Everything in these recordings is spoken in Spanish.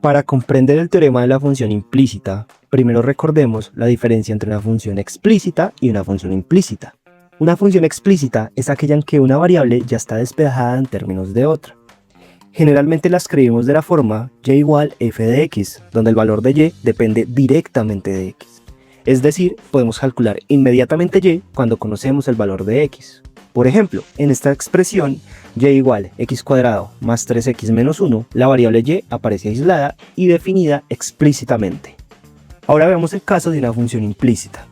Para comprender el teorema de la función implícita, primero recordemos la diferencia entre una función explícita y una función implícita. Una función explícita es aquella en que una variable ya está despejada en términos de otra. Generalmente la escribimos de la forma y igual f de x, donde el valor de y depende directamente de x. Es decir, podemos calcular inmediatamente y cuando conocemos el valor de x. Por ejemplo, en esta expresión y igual x cuadrado más 3x menos 1, la variable y aparece aislada y definida explícitamente. Ahora veamos el caso de una función implícita.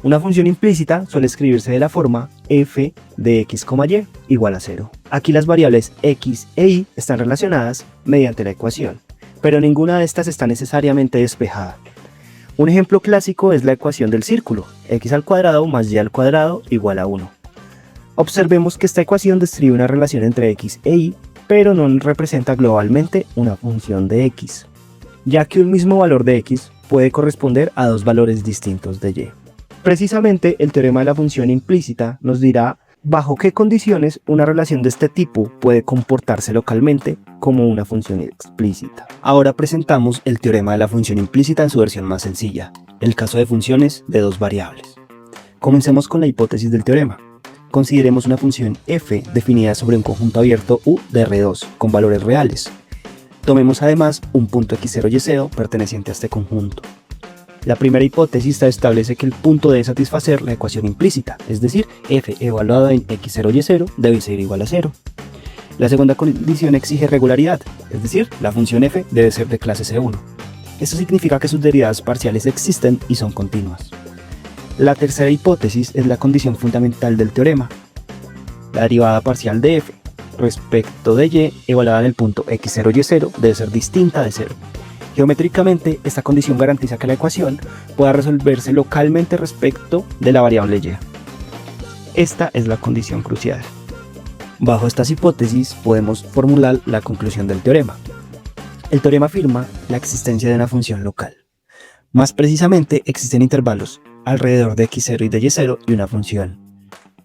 Una función implícita suele escribirse de la forma f de x, y igual a 0. Aquí las variables x e y están relacionadas mediante la ecuación, pero ninguna de estas está necesariamente despejada. Un ejemplo clásico es la ecuación del círculo, x al cuadrado más y al cuadrado igual a 1. Observemos que esta ecuación describe una relación entre x e y, pero no representa globalmente una función de x, ya que un mismo valor de x puede corresponder a dos valores distintos de y. Precisamente el teorema de la función implícita nos dirá bajo qué condiciones una relación de este tipo puede comportarse localmente como una función explícita. Ahora presentamos el teorema de la función implícita en su versión más sencilla, el caso de funciones de dos variables. Comencemos con la hipótesis del teorema. Consideremos una función f definida sobre un conjunto abierto U de R2 con valores reales. Tomemos además un punto x0 y 0 perteneciente a este conjunto. La primera hipótesis establece que el punto debe satisfacer la ecuación implícita, es decir, f evaluado en x0 y 0 debe ser igual a 0. La segunda condición exige regularidad, es decir, la función f debe ser de clase C1. Esto significa que sus derivadas parciales existen y son continuas. La tercera hipótesis es la condición fundamental del teorema. La derivada parcial de f respecto de y evaluada en el punto x0 y 0 debe ser distinta de 0. Geométricamente, esta condición garantiza que la ecuación pueda resolverse localmente respecto de la variable y. Esta es la condición crucial. Bajo estas hipótesis podemos formular la conclusión del teorema. El teorema afirma la existencia de una función local. Más precisamente, existen intervalos alrededor de x0 y de y0 y una función.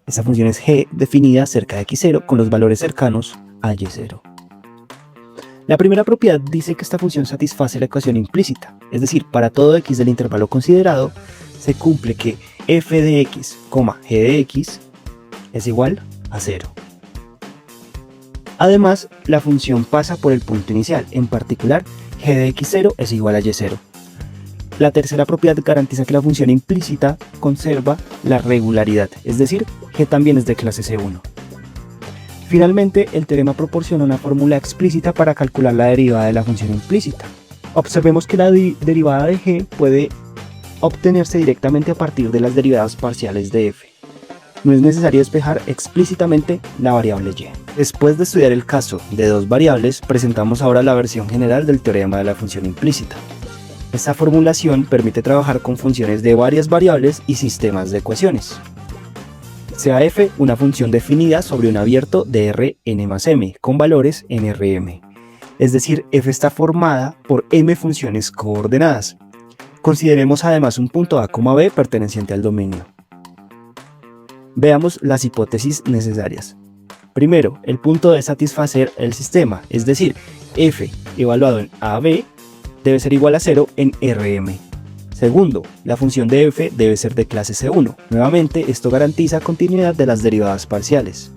Esa función es g definida cerca de x0 con los valores cercanos a y0. La primera propiedad dice que esta función satisface la ecuación implícita, es decir, para todo x del intervalo considerado, se cumple que f de x, g de x es igual a 0. Además, la función pasa por el punto inicial, en particular, g de x0 es igual a y0. La tercera propiedad garantiza que la función implícita conserva la regularidad, es decir, g también es de clase C1. Finalmente, el teorema proporciona una fórmula explícita para calcular la derivada de la función implícita. Observemos que la derivada de g puede obtenerse directamente a partir de las derivadas parciales de f. No es necesario despejar explícitamente la variable y. Después de estudiar el caso de dos variables, presentamos ahora la versión general del teorema de la función implícita. Esta formulación permite trabajar con funciones de varias variables y sistemas de ecuaciones. Sea f una función definida sobre un abierto de Rn más m con valores en Rm. Es decir, f está formada por m funciones coordenadas. Consideremos además un punto a, b perteneciente al dominio. Veamos las hipótesis necesarias. Primero, el punto debe satisfacer el sistema, es decir, f evaluado en AB debe ser igual a 0 en Rm. Segundo, la función de f debe ser de clase C1. Nuevamente, esto garantiza continuidad de las derivadas parciales.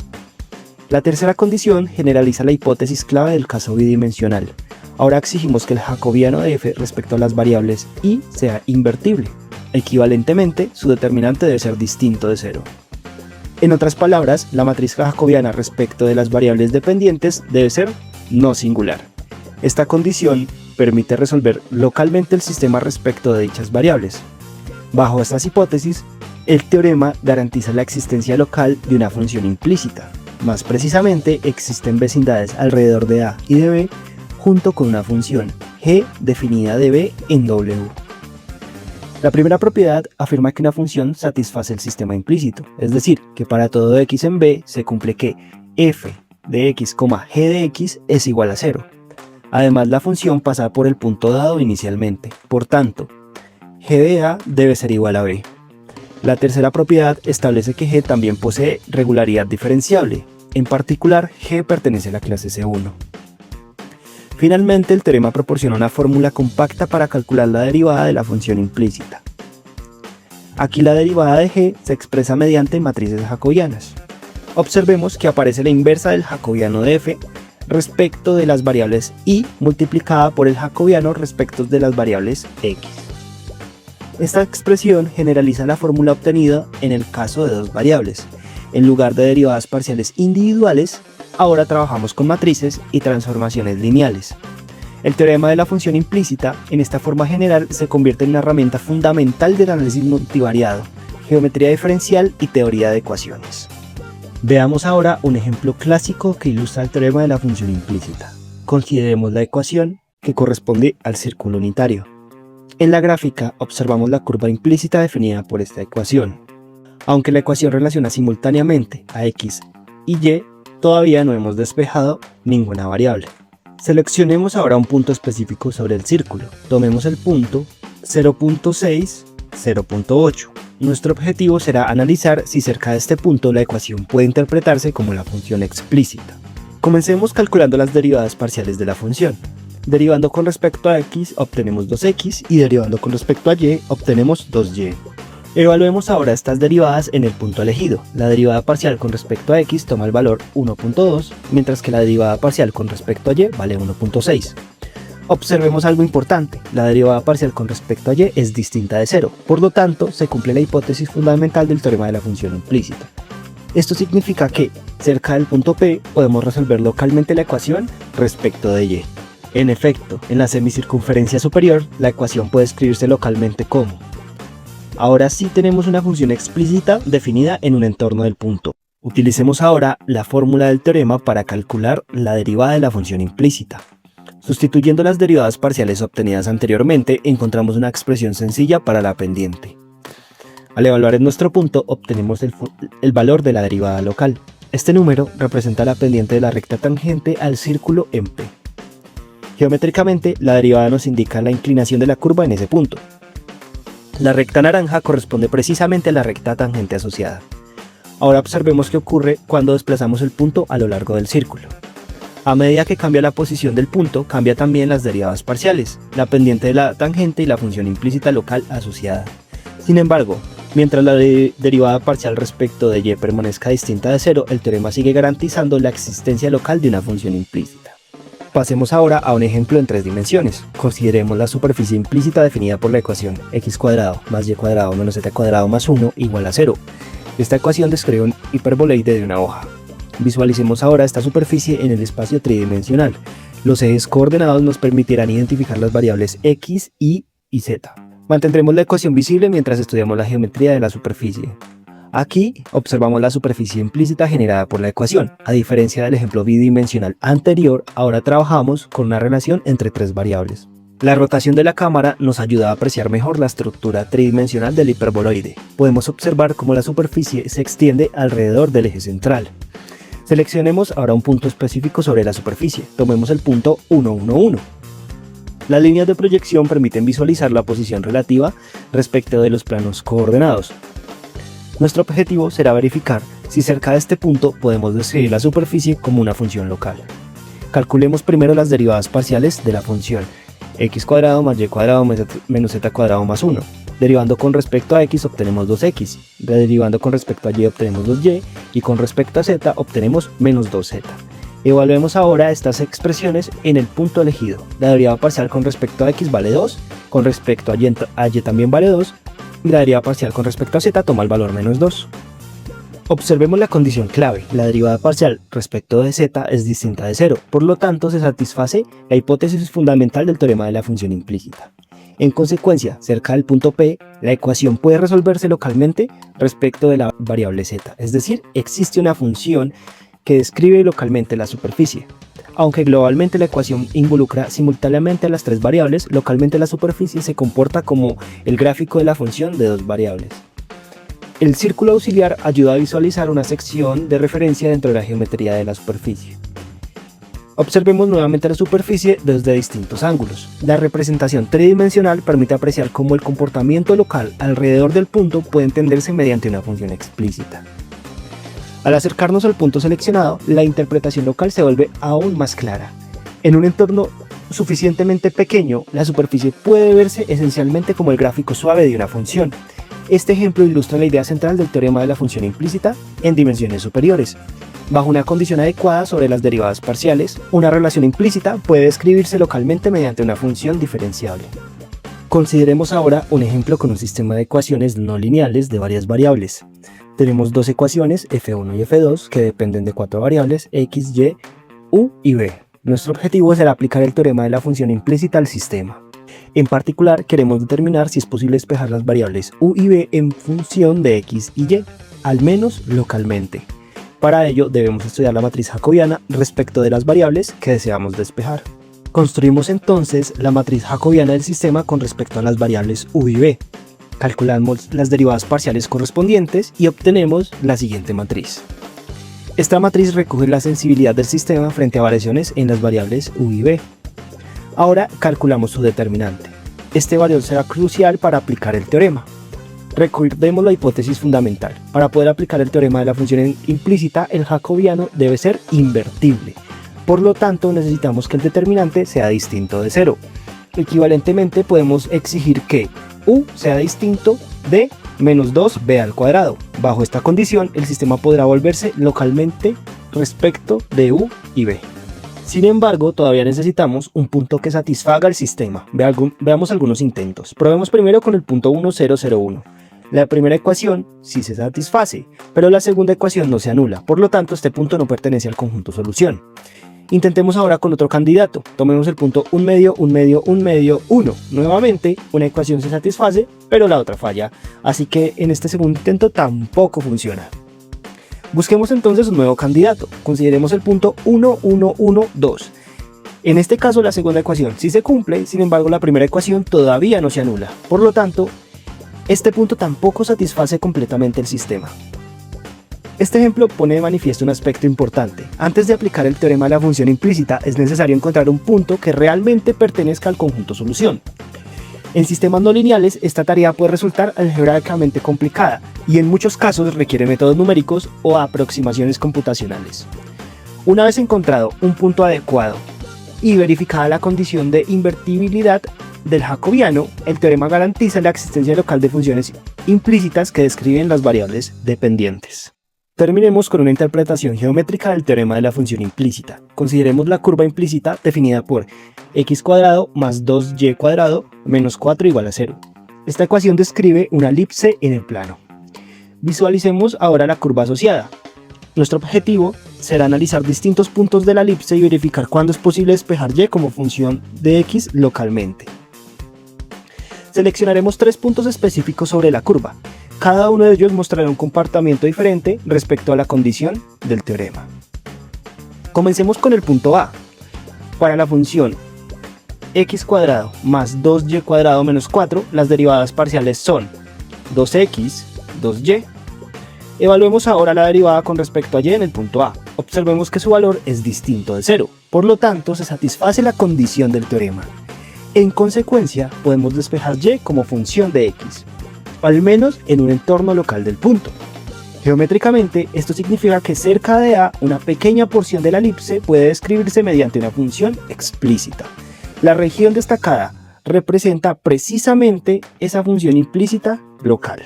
La tercera condición generaliza la hipótesis clave del caso bidimensional. Ahora exigimos que el jacobiano de f respecto a las variables y sea invertible. Equivalentemente, su determinante debe ser distinto de 0. En otras palabras, la matriz jacobiana respecto de las variables dependientes debe ser no singular. Esta condición permite resolver localmente el sistema respecto de dichas variables. Bajo estas hipótesis, el teorema garantiza la existencia local de una función implícita. Más precisamente, existen vecindades alrededor de A y de B junto con una función g definida de B en W. La primera propiedad afirma que una función satisface el sistema implícito, es decir, que para todo x en B se cumple que f de x, g de x es igual a 0. Además, la función pasa por el punto dado inicialmente, por tanto, g de A debe ser igual a B. La tercera propiedad establece que g también posee regularidad diferenciable, en particular g pertenece a la clase C1. Finalmente, el teorema proporciona una fórmula compacta para calcular la derivada de la función implícita. Aquí la derivada de g se expresa mediante matrices jacobianas. Observemos que aparece la inversa del jacobiano de f respecto de las variables y multiplicada por el jacobiano respecto de las variables x. Esta expresión generaliza la fórmula obtenida en el caso de dos variables. En lugar de derivadas parciales individuales, ahora trabajamos con matrices y transformaciones lineales. El teorema de la función implícita, en esta forma general, se convierte en una herramienta fundamental del análisis multivariado, geometría diferencial y teoría de ecuaciones. Veamos ahora un ejemplo clásico que ilustra el teorema de la función implícita. Consideremos la ecuación que corresponde al círculo unitario. En la gráfica observamos la curva implícita definida por esta ecuación. Aunque la ecuación relaciona simultáneamente a x y y, todavía no hemos despejado ninguna variable. Seleccionemos ahora un punto específico sobre el círculo. Tomemos el punto 0.6, 0.8. Nuestro objetivo será analizar si cerca de este punto la ecuación puede interpretarse como la función explícita. Comencemos calculando las derivadas parciales de la función. Derivando con respecto a x obtenemos 2x y derivando con respecto a y obtenemos 2y. Evaluemos ahora estas derivadas en el punto elegido. La derivada parcial con respecto a x toma el valor 1.2, mientras que la derivada parcial con respecto a y vale 1.6. Observemos algo importante, la derivada parcial con respecto a y es distinta de 0, por lo tanto se cumple la hipótesis fundamental del teorema de la función implícita. Esto significa que, cerca del punto P, podemos resolver localmente la ecuación respecto de y. En efecto, en la semicircunferencia superior, la ecuación puede escribirse localmente como. Ahora sí tenemos una función explícita definida en un entorno del punto. Utilicemos ahora la fórmula del teorema para calcular la derivada de la función implícita. Sustituyendo las derivadas parciales obtenidas anteriormente, encontramos una expresión sencilla para la pendiente. Al evaluar en nuestro punto, obtenemos el valor de la derivada local. Este número representa la pendiente de la recta tangente al círculo en P. Geométricamente, la derivada nos indica la inclinación de la curva en ese punto. La recta naranja corresponde precisamente a la recta tangente asociada. Ahora observemos qué ocurre cuando desplazamos el punto a lo largo del círculo. A medida que cambia la posición del punto, cambia también las derivadas parciales, la pendiente de la tangente y la función implícita local asociada. Sin embargo, mientras la derivada parcial respecto de y permanezca distinta de 0, el teorema sigue garantizando la existencia local de una función implícita. Pasemos ahora a un ejemplo en 3 dimensiones. Consideremos la superficie implícita definida por la ecuación x² más y² menos z² más 1 igual a 0. Esta ecuación describe un hiperboloide de una hoja. Visualicemos ahora esta superficie en el espacio tridimensional. Los ejes coordenados nos permitirán identificar las variables x, y z. Mantendremos la ecuación visible mientras estudiamos la geometría de la superficie. Aquí observamos la superficie implícita generada por la ecuación. A diferencia del ejemplo bidimensional anterior, ahora trabajamos con una relación entre 3 variables. La rotación de la cámara nos ayuda a apreciar mejor la estructura tridimensional del hiperboloide. Podemos observar cómo la superficie se extiende alrededor del eje central. Seleccionemos ahora un punto específico sobre la superficie. Tomemos el punto 1, 1, 1. Las líneas de proyección permiten visualizar la posición relativa respecto de los planos coordenados. Nuestro objetivo será verificar si cerca de este punto podemos describir la superficie como una función local. Calculemos primero las derivadas parciales de la función x² más y² menos z² más 1. Derivando con respecto a x obtenemos 2x, derivando con respecto a y obtenemos 2y y con respecto a z obtenemos menos 2z. Evaluemos ahora estas expresiones en el punto elegido. La derivada parcial con respecto a x vale 2, con respecto a y también vale 2, y la derivada parcial con respecto a z toma el valor menos 2. Observemos la condición clave, la derivada parcial respecto de z es distinta de 0, por lo tanto se satisface la hipótesis fundamental del teorema de la función implícita. En consecuencia, cerca del punto P, la ecuación puede resolverse localmente respecto de la variable z, es decir, existe una función que describe localmente la superficie. Aunque globalmente la ecuación involucra simultáneamente a las 3 variables, localmente la superficie se comporta como el gráfico de la función de 2 variables. El círculo auxiliar ayuda a visualizar una sección de referencia dentro de la geometría de la superficie. Observemos nuevamente la superficie desde distintos ángulos. La representación tridimensional permite apreciar cómo el comportamiento local alrededor del punto puede entenderse mediante una función explícita. Al acercarnos al punto seleccionado, la interpretación local se vuelve aún más clara. En un entorno suficientemente pequeño, la superficie puede verse esencialmente como el gráfico suave de una función. Este ejemplo ilustra la idea central del teorema de la función implícita en dimensiones superiores. Bajo una condición adecuada sobre las derivadas parciales, una relación implícita puede describirse localmente mediante una función diferenciable. Consideremos ahora un ejemplo con un sistema de ecuaciones no lineales de varias variables. Tenemos dos ecuaciones, f1 y f2, que dependen de cuatro variables, x, y, u y v. Nuestro objetivo será aplicar el teorema de la función implícita al sistema. En particular, queremos determinar si es posible despejar las variables u y v en función de x y y, al menos localmente. Para ello, debemos estudiar la matriz jacobiana respecto de las variables que deseamos despejar. Construimos entonces la matriz jacobiana del sistema con respecto a las variables u y v. Calculamos las derivadas parciales correspondientes y obtenemos la siguiente matriz. Esta matriz recoge la sensibilidad del sistema frente a variaciones en las variables u y v. Ahora calculamos su determinante. Este valor será crucial para aplicar el teorema. Recordemos la hipótesis fundamental. Para poder aplicar el teorema de la función implícita, el jacobiano debe ser invertible. Por lo tanto, necesitamos que el determinante sea distinto de 0. Equivalentemente, podemos exigir que u sea distinto de menos 2b al cuadrado. Bajo esta condición, el sistema podrá volverse localmente respecto de u y v. Sin embargo, todavía necesitamos un punto que satisfaga el sistema. Veamos algunos intentos. Probemos primero con el punto 1, 0, 0, 1. La primera ecuación sí se satisface, pero la segunda ecuación no se anula. Por lo tanto, este punto no pertenece al conjunto solución. Intentemos ahora con otro candidato. Tomemos el punto 1 medio, 1 medio, 1 medio, 1. Nuevamente, una ecuación se satisface, pero la otra falla. Así que en este segundo intento tampoco funciona. Busquemos entonces un nuevo candidato. Consideremos el punto 1, 1, 1, 2. En este caso la segunda ecuación sí se cumple, sin embargo la primera ecuación todavía no se anula. Por lo tanto, este punto tampoco satisface completamente el sistema. Este ejemplo pone de manifiesto un aspecto importante. Antes de aplicar el teorema de la función implícita, es necesario encontrar un punto que realmente pertenezca al conjunto solución. En sistemas no lineales, esta tarea puede resultar algebraicamente complicada y en muchos casos requiere métodos numéricos o aproximaciones computacionales. Una vez encontrado un punto adecuado y verificada la condición de invertibilidad del jacobiano, el teorema garantiza la existencia local de funciones implícitas que describen las variables dependientes. Terminemos con una interpretación geométrica del teorema de la función implícita. Consideremos la curva implícita definida por x cuadrado más 2y cuadrado menos 4 igual a 0. Esta ecuación describe una elipse en el plano. Visualicemos ahora la curva asociada. Nuestro objetivo será analizar distintos puntos de la elipse y verificar cuándo es posible despejar y como función de x localmente. Seleccionaremos 3 puntos específicos sobre la curva. Cada uno de ellos mostrará un comportamiento diferente respecto a la condición del teorema. Comencemos con el punto A. Para la función x cuadrado más 2y cuadrado menos 4, las derivadas parciales son 2x, 2y. Evaluemos ahora la derivada con respecto a y en el punto A. Observemos que su valor es distinto de 0, por lo tanto se satisface la condición del teorema. En consecuencia, podemos despejar y como función de x, al menos en un entorno local del punto. Geométricamente, esto significa que cerca de A, una pequeña porción de la elipse puede describirse mediante una función explícita. La región destacada representa precisamente esa función implícita local.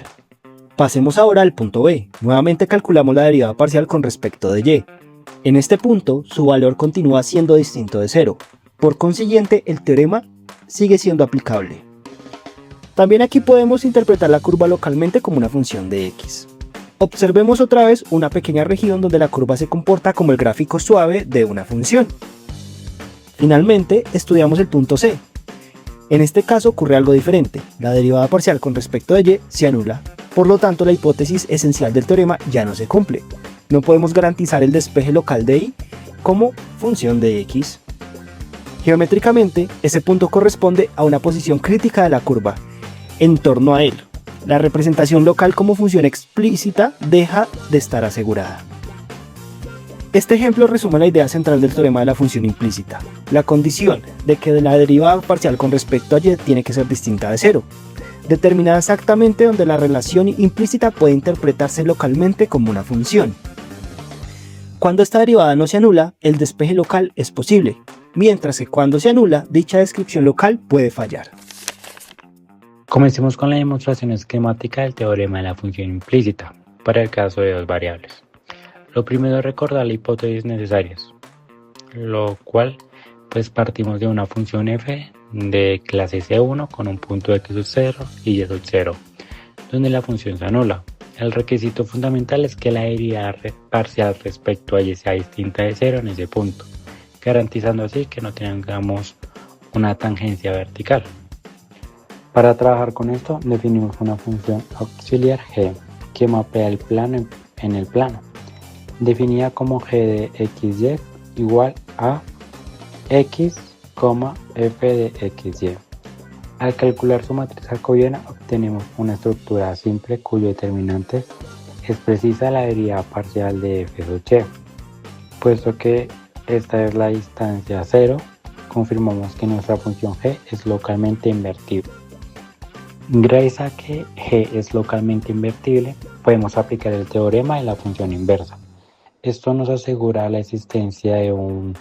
Pasemos ahora al punto B. Nuevamente calculamos la derivada parcial con respecto de y. En este punto, su valor continúa siendo distinto de 0. Por consiguiente, el teorema sigue siendo aplicable. También aquí podemos interpretar la curva localmente como una función de x. Observemos otra vez una pequeña región donde la curva se comporta como el gráfico suave de una función. Finalmente, estudiamos el punto C. En este caso ocurre algo diferente. La derivada parcial con respecto de y se anula. Por lo tanto, la hipótesis esencial del teorema ya no se cumple. No podemos garantizar el despeje local de y como función de x. Geométricamente, ese punto corresponde a una posición crítica de la curva en torno a él. La representación local como función explícita deja de estar asegurada. Este ejemplo resume la idea central del teorema de la función implícita, la condición de que la derivada parcial con respecto a y tiene que ser distinta de 0, determinada exactamente donde la relación implícita puede interpretarse localmente como una función. Cuando esta derivada no se anula, el despeje local es posible. mientras que cuando se anula, dicha descripción local puede fallar. Comencemos con la demostración esquemática del teorema de la función implícita para el caso de dos variables. Lo primero es recordar las hipótesis necesarias, lo cual pues partimos de una función f de clase C1 con un punto x sub 0 y y sub 0, donde la función se anula. El requisito fundamental es que la derivada parcial respecto a y sea distinta de 0 en ese punto, garantizando así que no tengamos una tangencia vertical. Para trabajar con esto definimos una función auxiliar g que mapea el plano en el plano, definida como g de xy igual a x, f de xy. Al calcular su matriz jacobiana obtenemos una estructura simple cuyo determinante es precisa la derivada parcial de f sub y. Puesto que esta es la distancia 0, confirmamos que nuestra función g es localmente invertible. Gracias a que g es localmente invertible, podemos aplicar el teorema de la función inversa. Esto nos asegura la existencia de un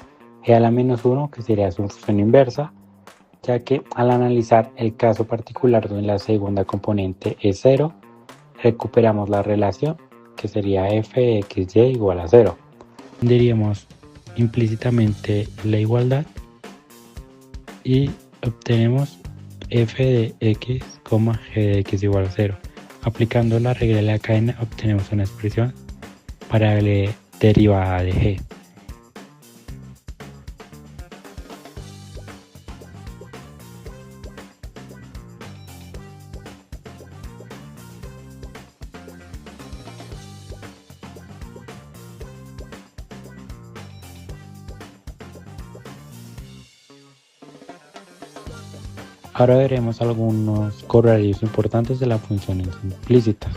g a la menos 1, que sería su función inversa, ya que al analizar el caso particular donde la segunda componente es 0, recuperamos la relación que sería f de xy igual a 0. Diríamos implícitamente la igualdad y obtenemos f de x, g de x igual a 0. Aplicando la regla de la cadena obtenemos una expresión para la derivada de g. Ahora veremos algunos correlativos importantes de las funciones implícitas.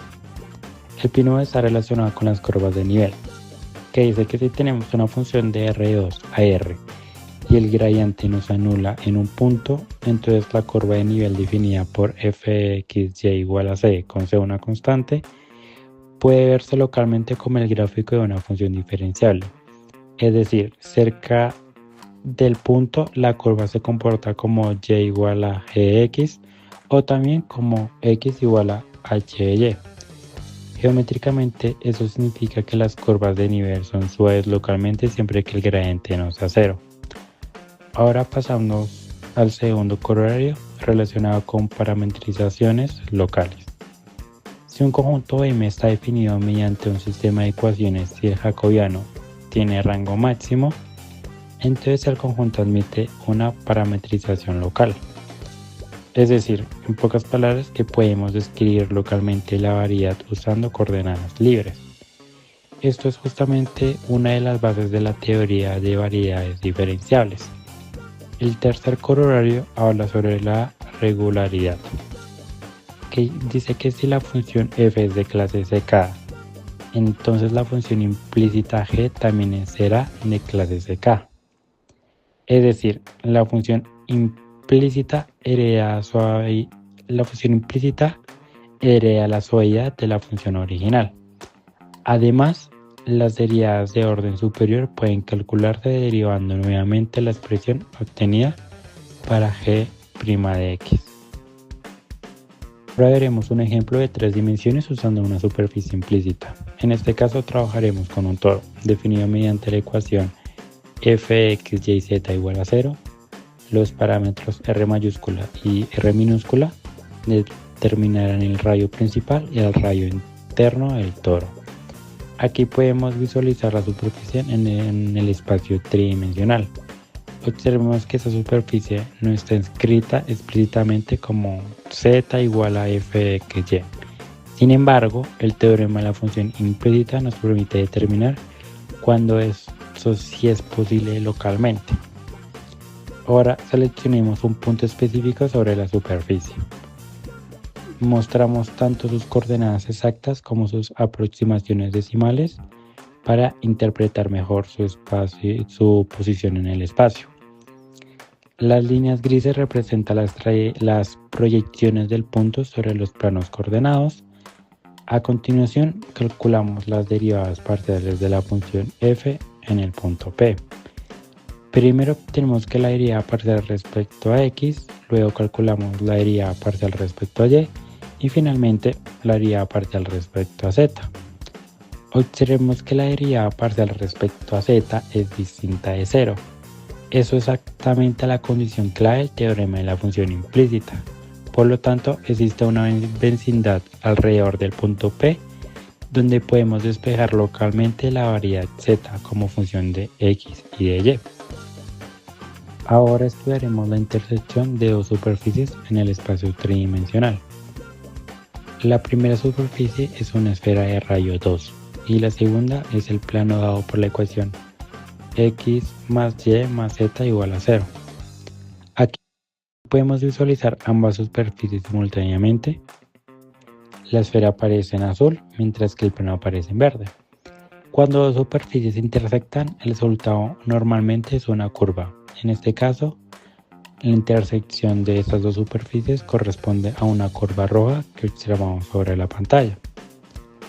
El primero está relacionado con las curvas de nivel, que dice que si tenemos una función de R2 a R y el gradiente nos anula en un punto, entonces la curva de nivel definida por fxy igual a c con c una constante puede verse localmente como el gráfico de una función diferenciable, es decir, cerca del punto la curva se comporta como y igual a g de x o también como x igual a h de y. Geométricamente eso significa que las curvas de nivel son suaves localmente siempre que el gradiente no sea 0. Ahora pasamos al segundo correlario relacionado con parametrizaciones locales. Si un conjunto M está definido mediante un sistema de ecuaciones y el jacobiano tiene rango máximo, entonces el conjunto admite una parametrización local. Es decir, en pocas palabras, que podemos describir localmente la variedad usando coordenadas libres. Esto es justamente una de las bases de la teoría de variedades diferenciables. El tercer corolario habla sobre la regularidad, que dice que si la función f es de clase ck, entonces la función implícita g también será de clase ck. Es decir, la función implícita hereda la suavidad de la función original. Además, las derivadas de orden superior pueden calcularse derivando nuevamente la expresión obtenida para g' de x. Ahora veremos un ejemplo de 3 dimensiones usando una superficie implícita. En este caso trabajaremos con un toro, definido mediante la ecuación f(x, y, z) igual a 0. Los parámetros r mayúscula y r minúscula determinarán el radio principal y el radio interno del toro. Aquí podemos visualizar la superficie en el espacio tridimensional. Observemos que esa superficie no está escrita explícitamente como z igual a fxy. Sin embargo, el teorema de la función implícita nos permite determinar cuándo eso sí es posible localmente. Ahora seleccionemos un punto específico sobre la superficie. Mostramos tanto sus coordenadas exactas como sus aproximaciones decimales para interpretar mejor su posición en el espacio. Las líneas grises representan las proyecciones del punto sobre los planos coordenados. A continuación, calculamos las derivadas parciales de la función f en el punto P. Primero tenemos que la derivada parcial respecto a x, luego calculamos la derivada parcial respecto a y finalmente la derivada parcial respecto a z. Observemos que la derivada parcial respecto a z es distinta de 0. Eso es exactamente la condición clave del teorema de la función implícita. Por lo tanto, existe una vecindad alrededor del punto P donde podemos despejar localmente la variedad z como función de x y de y. Ahora estudiaremos la intersección de dos superficies en el espacio tridimensional. La primera superficie es una esfera de radio 2 y la segunda es el plano dado por la ecuación x más y más z igual a 0. Aquí podemos visualizar ambas superficies simultáneamente. La esfera aparece en azul mientras que el plano aparece en verde. Cuando dos superficies intersectan, el resultado normalmente es una curva. En este caso, la intersección de estas dos superficies corresponde a una curva roja que observamos sobre la pantalla.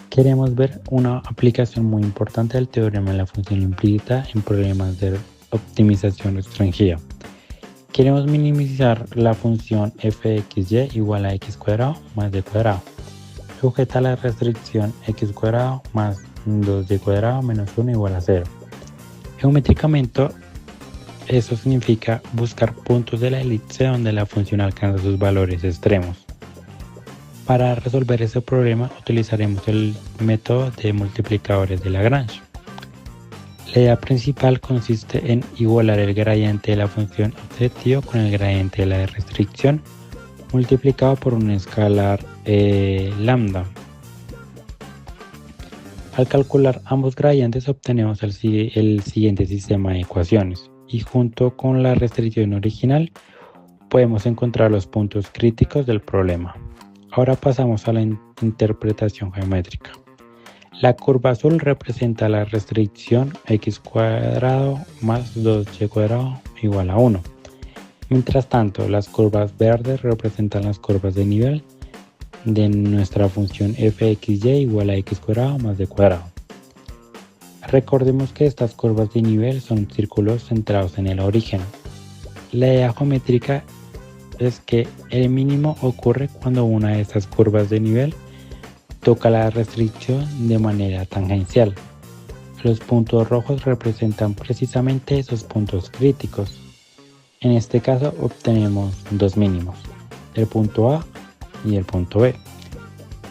Queremos ver una aplicación muy importante del teorema de la función implícita en problemas de optimización restringida. Queremos minimizar la función f de xy igual a x cuadrado más y cuadrado, sujeta a la restricción x cuadrado más 2y cuadrado menos 1 igual a 0. Geométricamente, eso significa buscar puntos de la elipse donde la función alcanza sus valores extremos. Para resolver ese problema utilizaremos el método de multiplicadores de Lagrange. La idea principal consiste en igualar el gradiente de la función objetivo con el gradiente de la restricción multiplicado por un escalar lambda. Al calcular ambos gradientes obtenemos el siguiente sistema de ecuaciones y junto con la restricción original podemos encontrar los puntos críticos del problema. Ahora pasamos a la interpretación geométrica. La curva azul representa la restricción x cuadrado más 2y cuadrado igual a 1. Mientras tanto, las curvas verdes representan las curvas de nivel de nuestra función f(xy) igual a x cuadrado más y cuadrado. Recordemos que estas curvas de nivel son círculos centrados en el origen. La idea geométrica es que el mínimo ocurre cuando una de estas curvas de nivel toca la restricción de manera tangencial. Los puntos rojos representan precisamente esos puntos críticos. En este caso obtenemos dos mínimos, el punto A y el punto B.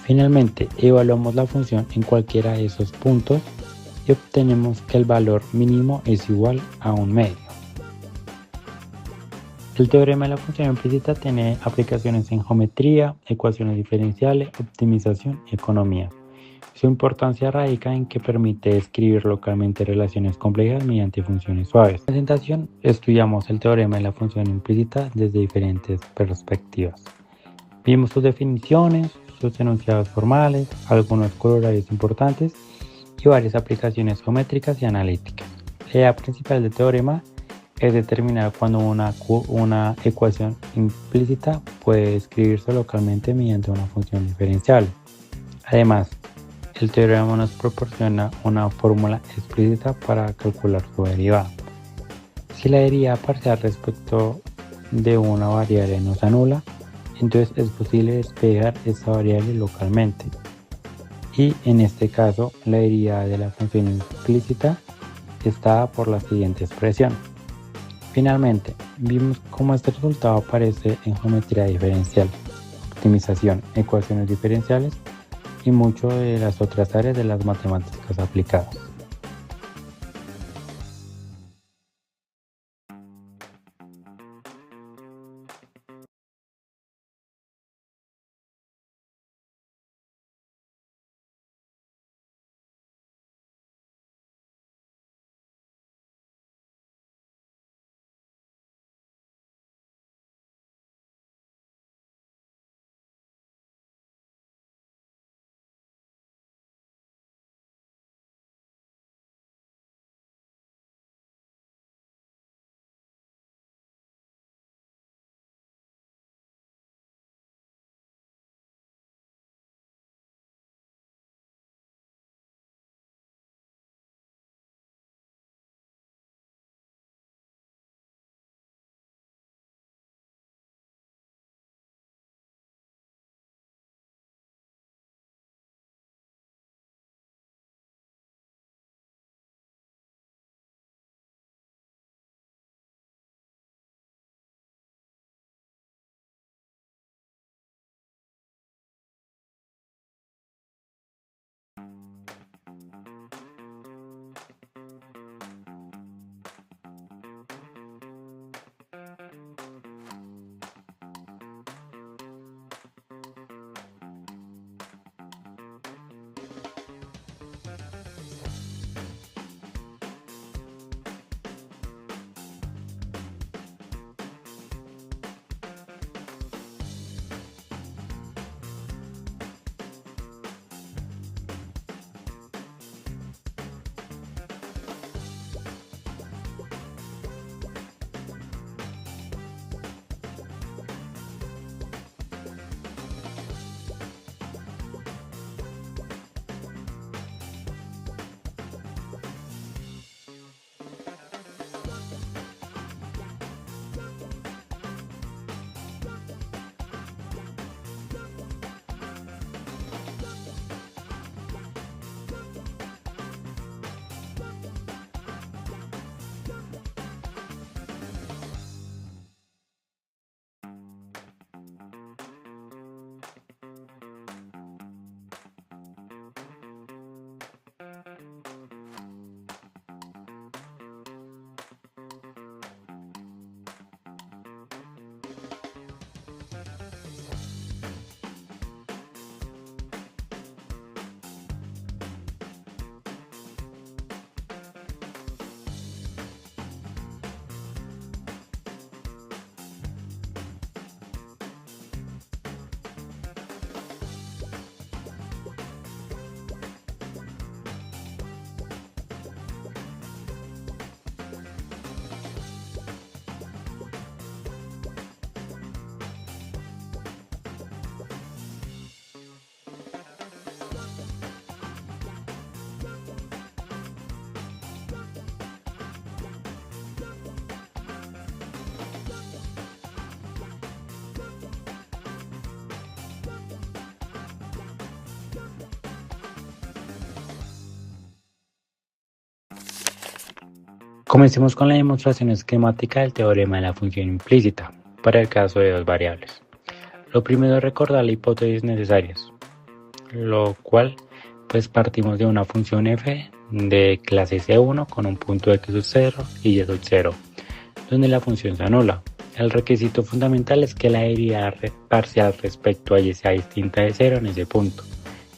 Finalmente, evaluamos la función en cualquiera de esos puntos y obtenemos que el valor mínimo es igual a un medio. El teorema de la función implícita tiene aplicaciones en geometría, ecuaciones diferenciales, optimización y economía. Su importancia radica en que permite escribir localmente relaciones complejas mediante funciones suaves. En la presentación estudiamos el teorema de la función implícita desde diferentes perspectivas. Vimos sus definiciones, sus enunciados formales, algunos corollarios importantes y varias aplicaciones geométricas y analíticas. La idea principal del teorema es determinar cuando una ecuación implícita puede escribirse localmente mediante una función diferencial. Además, el teorema nos proporciona una fórmula explícita para calcular su derivada. Si la derivada parcial respecto de una variable no se anula, entonces es posible despejar esa variable localmente. Y en este caso, la derivada de la función implícita está dada por la siguiente expresión. Finalmente, vimos cómo este resultado aparece en geometría diferencial, optimización, ecuaciones diferenciales y mucho de las otras áreas de las matemáticas aplicadas. Comencemos con la demostración esquemática del teorema de la función implícita para el caso de dos variables. Lo primero es recordar las hipótesis necesarias, lo cual pues partimos de una función f de clase C1 con un punto x sub 0 y y sub 0, donde la función se anula. El requisito fundamental es que la derivada parcial respecto a y sea distinta de 0 en ese punto,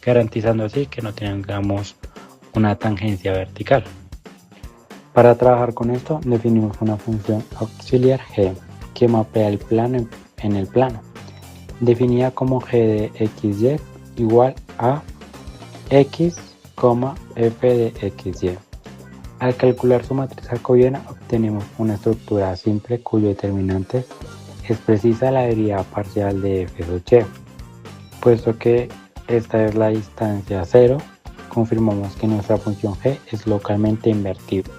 garantizando así que no tengamos una tangencia vertical. Para trabajar con esto definimos una función auxiliar g que mapea el plano en el plano, definida como g de xy igual a x, f de xy. Al calcular su matriz jacobiana obtenemos una estructura simple cuyo determinante es precisa la derivada parcial de f sub y. Puesto que esta es la distancia 0, confirmamos que nuestra función g es localmente invertible.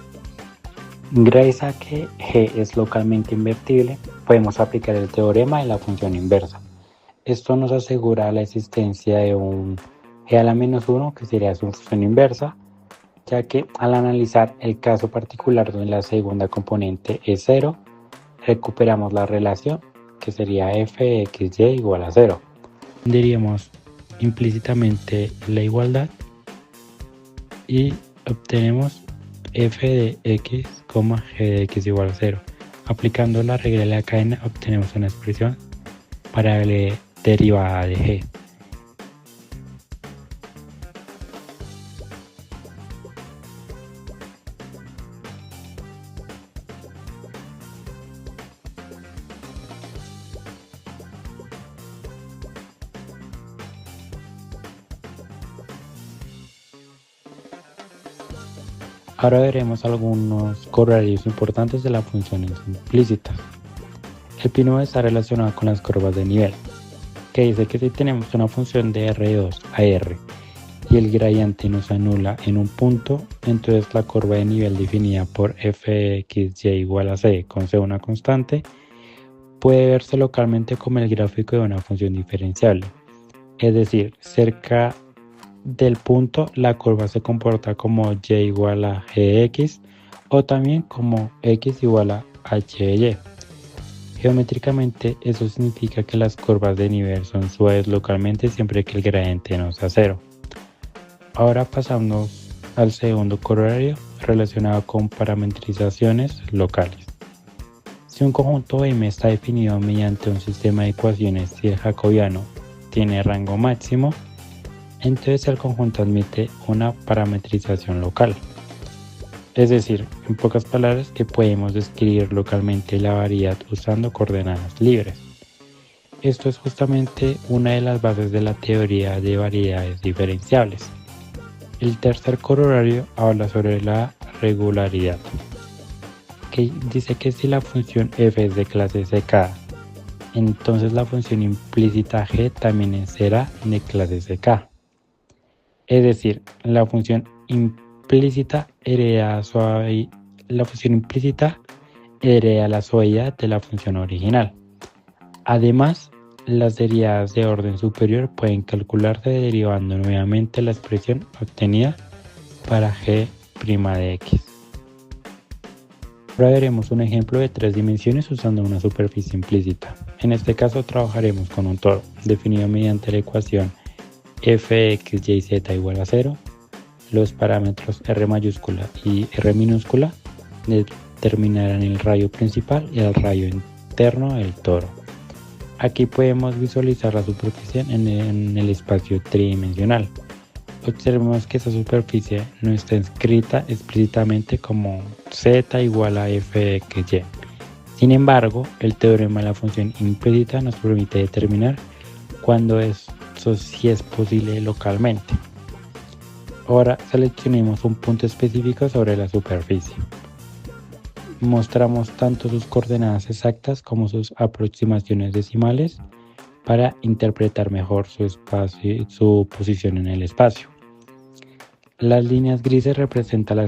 Gracias a que g es localmente invertible, podemos aplicar el teorema de la función inversa. Esto nos asegura la existencia de un g a la menos 1 que sería su función inversa, ya que al analizar el caso particular donde la segunda componente es 0, recuperamos la relación que sería f de xy igual a 0. Diríamos implícitamente la igualdad y obtenemos f de x, g de x igual a 0. Aplicando la regla de la cadena obtenemos una expresión para la derivada de g. Ahora veremos algunos correlatos importantes de las funciones implícitas. El primero está relacionado con las curvas de nivel, que dice que si tenemos una función de R2 a R y el gradiente nos anula en un punto, entonces la curva de nivel definida por fxy igual a c con c una constante puede verse localmente como el gráfico de una función diferenciable. Es decir, cerca del punto la curva se comporta como y igual a g de x o también como x igual a h de y. Geométricamente eso significa que las curvas de nivel son suaves localmente siempre que el gradiente no sea 0. Ahora pasamos al segundo corolario relacionado con parametrizaciones locales. Si un conjunto M está definido mediante un sistema de ecuaciones y el jacobiano tiene rango máximo, entonces el conjunto admite una parametrización local. Es decir, en pocas palabras, que podemos describir localmente la variedad usando coordenadas libres. Esto es justamente una de las bases de la teoría de variedades diferenciables. El tercer corolario habla sobre la regularidad, que dice que si la función f es de clase ck, entonces la función implícita g también será de clase ck. Es decir, la función implícita hereda la suavidad de la función original. Además, las derivadas de orden superior pueden calcularse derivando nuevamente la expresión obtenida para g' de x. Ahora veremos un ejemplo de 3 dimensiones usando una superficie implícita. En este caso trabajaremos con un toro, definido mediante la ecuación f(x, y, z) igual a 0. Los parámetros r mayúscula y r minúscula determinarán el radio principal y el radio interno del toro. Aquí podemos visualizar la superficie en el espacio tridimensional. Observemos que esa superficie no está escrita explícitamente como z igual a f(x, y). Sin embargo, el teorema de la función implícita nos permite determinar cuándo eso sí es posible localmente. Ahora seleccionemos un punto específico sobre la superficie. Mostramos tanto sus coordenadas exactas como sus aproximaciones decimales para interpretar mejor su posición en el espacio. Las líneas grises representan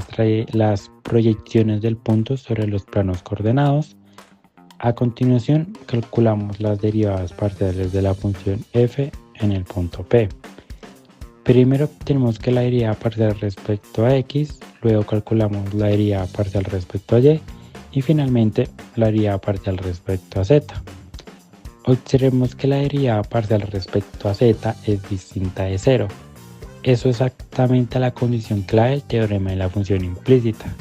las proyecciones del punto sobre los planos coordenados. A continuación, calculamos las derivadas parciales de la función f en el punto P. Primero obtenemos que la derivada parcial respecto a x, luego calculamos la derivada parcial respecto a y y finalmente la derivada parcial respecto a z. Observemos que la derivada parcial respecto a z es distinta de 0. Eso es exactamente la condición clave del teorema de la función implícita.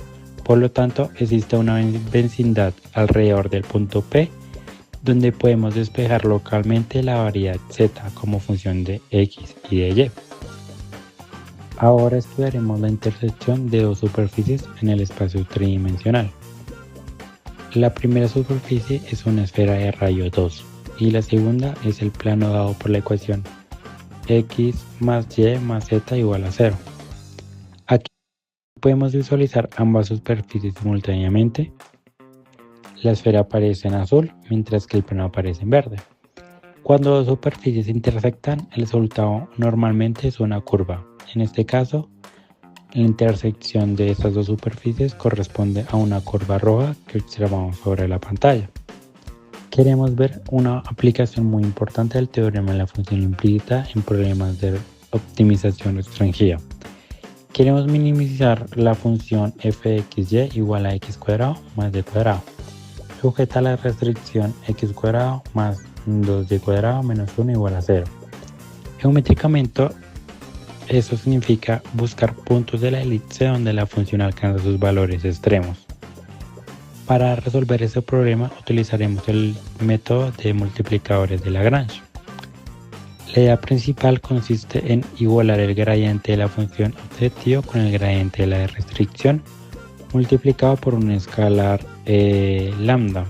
Por lo tanto, existe una vecindad alrededor del punto P donde podemos despejar localmente la variedad z como función de x y de y. Ahora estudiaremos la intersección de dos superficies en el espacio tridimensional. La primera superficie es una esfera de radio 2 y la segunda es el plano dado por la ecuación x más y más z igual a 0. Aquí podemos visualizar ambas superficies simultáneamente. La esfera aparece en azul mientras que el plano aparece en verde. Cuando dos superficies intersectan, el resultado normalmente es una curva. En este caso, la intersección de estas dos superficies corresponde a una curva roja que observamos sobre la pantalla. Queremos ver una aplicación muy importante del teorema de la función implícita en problemas de optimización restringida. Queremos minimizar la función f(x, y) igual a x cuadrado más y cuadrado, sujeta a la restricción x cuadrado más 2y cuadrado menos 1 igual a 0. Geométricamente, eso significa buscar puntos de la elipse donde la función alcanza sus valores extremos. Para resolver ese problema utilizaremos el método de multiplicadores de Lagrange. La idea principal consiste en igualar el gradiente de la función objetivo con el gradiente de la restricción multiplicado por un escalar lambda.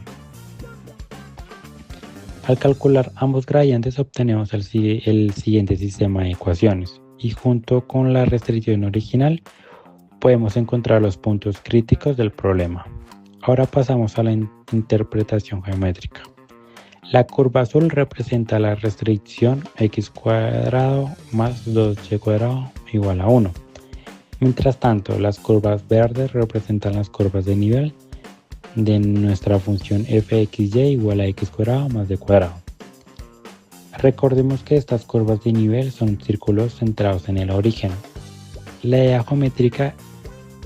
Al calcular ambos gradientes obtenemos el siguiente sistema de ecuaciones y junto con la restricción original podemos encontrar los puntos críticos del problema. Ahora pasamos a la interpretación geométrica. La curva azul representa la restricción x cuadrado más 2y cuadrado igual a 1. Mientras tanto, las curvas verdes representan las curvas de nivel de nuestra función f(x, y) igual a x cuadrado más y cuadrado. Recordemos que estas curvas de nivel son círculos centrados en el origen. La idea geométrica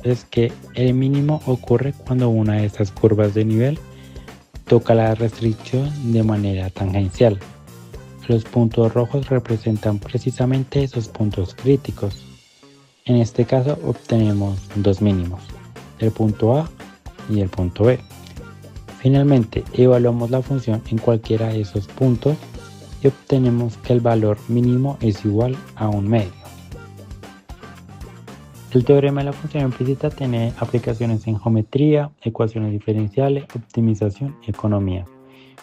es que el mínimo ocurre cuando una de estas curvas de nivel toca la restricción de manera tangencial. Los puntos rojos representan precisamente esos puntos críticos. En este caso obtenemos dos mínimos, el punto A y el punto B. Finalmente, evaluamos la función en cualquiera de esos puntos y obtenemos que el valor mínimo es igual a un medio. El teorema de la función implícita tiene aplicaciones en geometría, ecuaciones diferenciales, optimización y economía.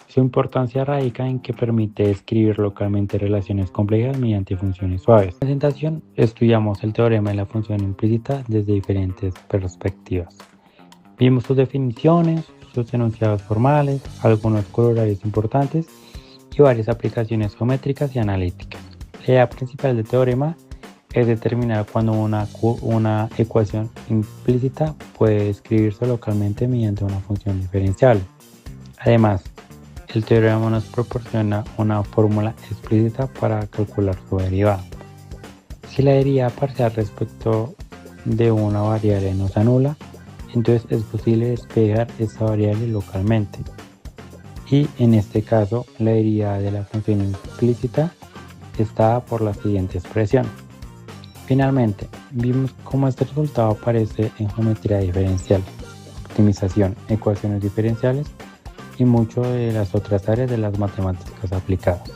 Su importancia radica en que permite escribir localmente relaciones complejas mediante funciones suaves. En la presentación estudiamos el teorema de la función implícita desde diferentes perspectivas. Vimos sus definiciones, sus enunciados formales, algunos corollarios importantes y varias aplicaciones geométricas y analíticas. La idea principal del teorema es determinar cuando una ecuación implícita puede escribirse localmente mediante una función diferencial. Además, el teorema nos proporciona una fórmula explícita para calcular su derivada. Si la derivada parcial respecto de una variable no se anula, entonces es posible despejar esa variable localmente. Y en este caso, la derivada de la función implícita está dada por la siguiente expresión. Finalmente, vimos cómo este resultado aparece en geometría diferencial, optimización, ecuaciones diferenciales y mucho de las otras áreas de las matemáticas aplicadas.